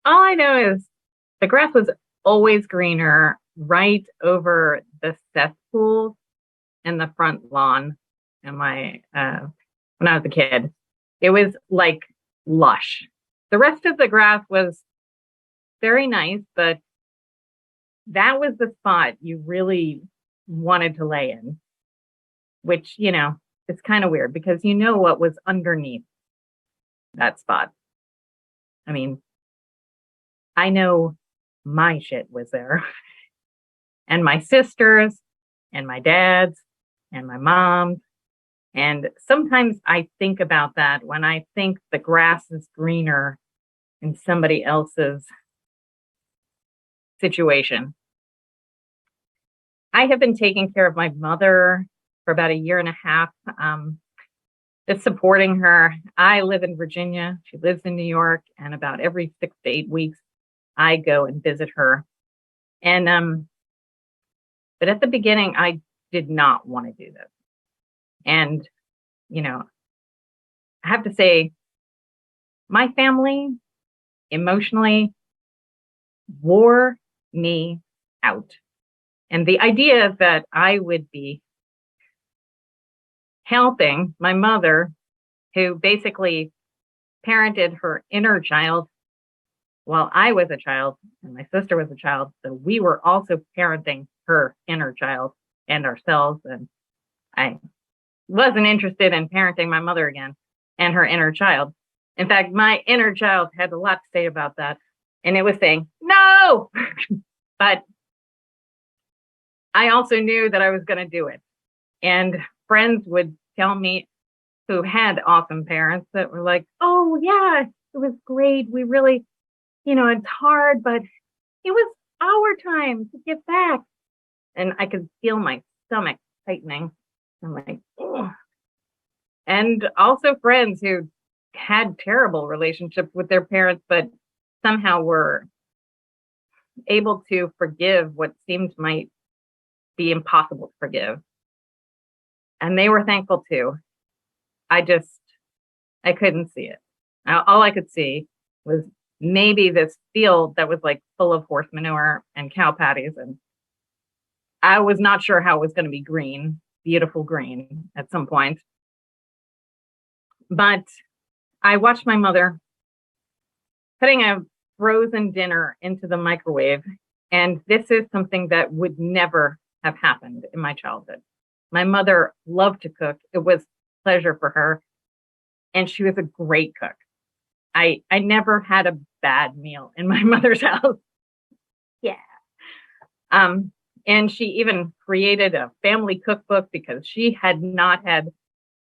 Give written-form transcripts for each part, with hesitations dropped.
All I know is the grass was always greener right over the cesspool in the front lawn and my when I was a kid. It was like lush. The rest of the grass was very nice, but that was the spot you really wanted to lay in, which, it's kind of weird because you know what was underneath that spot. I mean, I know my shit was there and my sisters and my dad's and my mom's. And sometimes I think about that when I think the grass is greener in somebody else's situation. I have been taking care of my mother for about a year and a half, just supporting her. I live in Virginia. She lives in New York. And about every 6 to 8 weeks, I go and visit her. And, but at the beginning, I did not want to do this. And, you know, I have to say, my family emotionally wore me out. And the idea that I would be helping my mother, who basically parented her inner child while I was a child and my sister was a child. So we were also parenting her inner child and ourselves. And I wasn't interested in parenting my mother again and her inner child. In fact, my inner child had a lot to say about that. And it was saying, no, but I also knew that I was going to do it. And friends would tell me who had awesome parents that were like, oh, yeah, it was great. We really, it's hard, but it was our time to give back. And I could feel my stomach tightening. I'm like, oh. And also friends who had terrible relationships with their parents, but somehow were able to forgive what seemed might be impossible to forgive. And they were thankful too. I couldn't see it. All I could see was maybe this field that was like full of horse manure and cow patties. And I was not sure how it was going to be green, beautiful green at some point. But I watched my mother putting a frozen dinner into the microwave. And this is something that would never have happened in my childhood. My mother loved to cook. It was a pleasure for her. And she was a great cook. I never had a bad meal in my mother's house. Yeah. And she even created a family cookbook because she had not had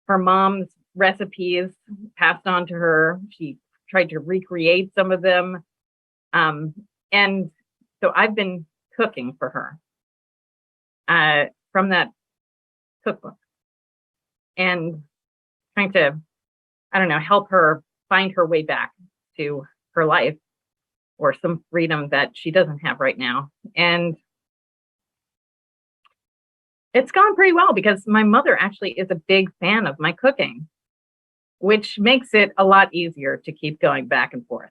her mom's recipes passed on to her. She tried to recreate some of them. And so I've been cooking for her from that cookbook and trying to, I don't know, help her find her way back to her life or some freedom that she doesn't have right now. And it's gone pretty well because my mother actually is a big fan of my cooking, which makes it a lot easier to keep going back and forth.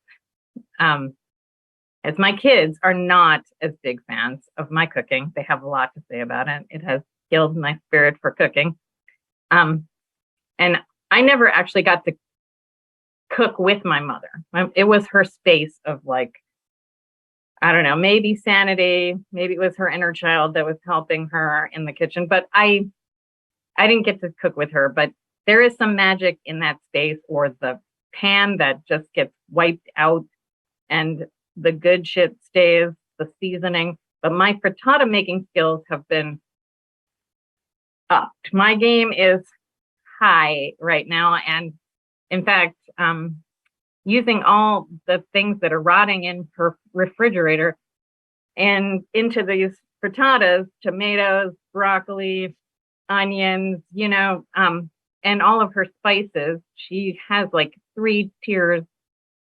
As my kids are not as big fans of my cooking, they have a lot to say about it. It has killed my spirit for cooking. And I never actually got to cook with my mother. It was her space of like, I don't know, maybe sanity, maybe it was her inner child that was helping her in the kitchen, but I didn't get to cook with her, but there is some magic in that space or the pan that just gets wiped out and the good shit stays, the seasoning. But my frittata making skills have been upped. My game is high right now. And in fact, using all the things that are rotting in her refrigerator and into these frittatas, tomatoes, broccoli, onions, and all of her spices. She has like 3 tiers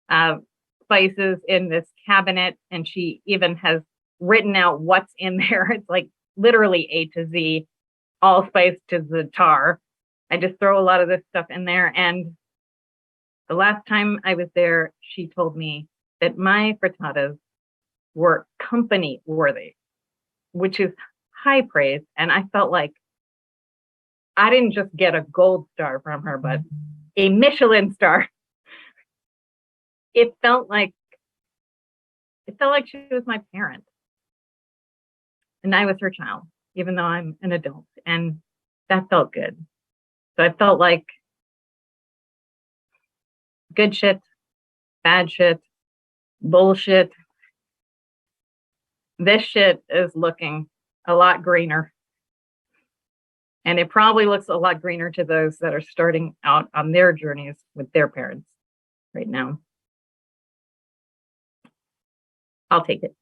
of spices in this cabinet, and she even has written out what's in there. It's like literally A to Z, all spiced to the tar. I just throw a lot of this stuff in there. And the last time I was there, she told me that my frittatas were company worthy, which is high praise. And I felt like I didn't just get a gold star from her, but a Michelin star. It felt like she was my parent and I was her child, even though I'm an adult. And that felt good. So I felt like good shit, bad shit, bullshit. This shit is looking a lot greener. And it probably looks a lot greener to those that are starting out on their journeys with their parents right now. I'll take it.